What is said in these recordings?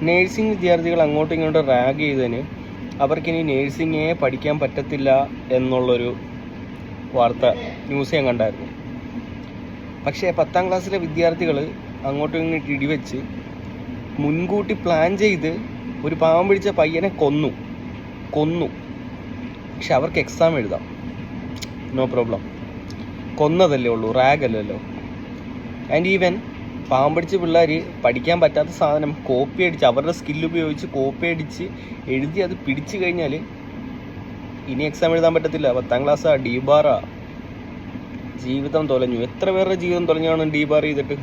Nursing വിദ്യാർത്ഥികൾ അങ്ങോട്ടും ഇങ്ങോട്ടും റാഗ് ചെയ്തതിന് അവർക്കിനി നേഴ്സിംഗേ പഠിക്കാൻ പറ്റത്തില്ല എന്നുള്ളൊരു വാർത്ത ന്യൂസ് ഞാൻ കണ്ടായിരുന്നു. പക്ഷേ 10ാം ക്ലാസ്സിലെ വിദ്യാർത്ഥികൾ അങ്ങോട്ടും ഇങ്ങോട്ടും ഇടിവെച്ച് മുൻകൂട്ടി പ്ലാൻ ചെയ്ത് ഒരു പാവം പിടിച്ച പയ്യനെ കൊന്നു. പക്ഷെ അവർക്ക് എക്സാം എഴുതാം, നോ പ്രോബ്ലം. കൊന്നതല്ലേ ഉള്ളൂ, റാഗ് അല്ലല്ലോ. ആൻഡ് ഈവൻ പാവം പിടിച്ച പിള്ളേർ പഠിക്കാൻ പറ്റാത്ത സാധനം കോപ്പി അടിച്ച് അവരുടെ സ്കില്ല് ഉപയോഗിച്ച് കോപ്പി അടിച്ച് എഴുതി അത് പിടിച്ചു കഴിഞ്ഞാൽ ഇനി എക്സാം എഴുതാൻ പറ്റത്തില്ല. 10ാം ക്ലാസ്സാ, ഡീബാറാ. ജീവിതം തൊലഞ്ഞു. എത്ര പേരുടെ ജീവിതം തൊലഞ്ഞാണ് ഡീബാർ ചെയ്തിട്ട്.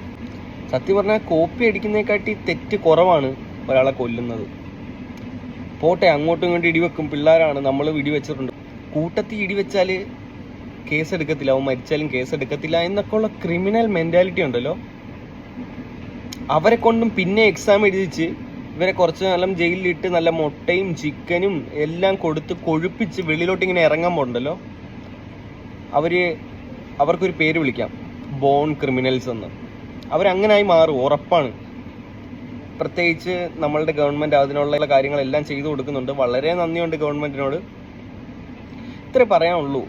സത്യം പറഞ്ഞാൽ കോപ്പി അടിക്കുന്നതിനെക്കാട്ടി തെറ്റ് കുറവാണ് ഒരാളെ കൊല്ലുന്നത്. പോട്ടെ, അങ്ങോട്ടും ഇങ്ങോട്ടും ഇടിവെക്കും പിള്ളേരാണ്, നമ്മൾ വെടിവെച്ചിട്ടുണ്ട്. കൂട്ടത്തിൽ ഇടിവെച്ചാൽ കേസെടുക്കത്തില്ല, അവൻ മരിച്ചാലും കേസെടുക്കത്തില്ല എന്നൊക്കെ ഉള്ള ക്രിമിനൽ മെൻറ്റാലിറ്റി ഉണ്ടല്ലോ, അവരെ കൊണ്ടും പിന്നെ എക്സാം എഴുതിച്ച് ഇവരെ കുറച്ച് കാലം ജയിലിലിട്ട് നല്ല മുട്ടയും ചിക്കനും എല്ലാം കൊടുത്ത് കൊഴുപ്പിച്ച് വെളിയിലോട്ട് ഇങ്ങനെ ഇറങ്ങാൻ പോകണ്ടല്ലോ, അവർക്കൊരു പേര് വിളിക്കാം, ബോൺ ക്രിമിനൽസ് എന്ന്. അവരങ്ങനായി മാറും, ഉറപ്പാണ്. പ്രത്യേകിച്ച് നമ്മളുടെ ഗവൺമെൻറ് അതിനുള്ള കാര്യങ്ങളെല്ലാം ചെയ്തു കൊടുക്കുന്നുണ്ട്. വളരെ നന്ദിയുണ്ട് ഗവൺമെൻറ്റിനോട്. ഇത്രേ പറയാനുള്ളൂ.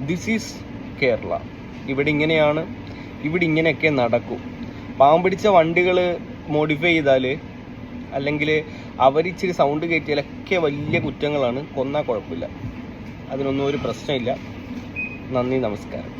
This is Kerala. ഇവിടെ ഇങ്ങനെയാണ്, ഇവിടെ ഇങ്ങനെയൊക്കെ നടക്കും. പാവം പിടിച്ച വണ്ടികൾ മോഡിഫൈ ചെയ്താൽ അല്ലെങ്കിൽ അവരിച്ചിരി സൗണ്ട് കയറ്റിയാലൊക്കെ വലിയ കുറ്റങ്ങളാണ്. കൊന്നാൽ കുഴപ്പമില്ല, അതിനൊന്നും ഒരു പ്രശ്നമില്ല. നന്ദി, നമസ്കാരം.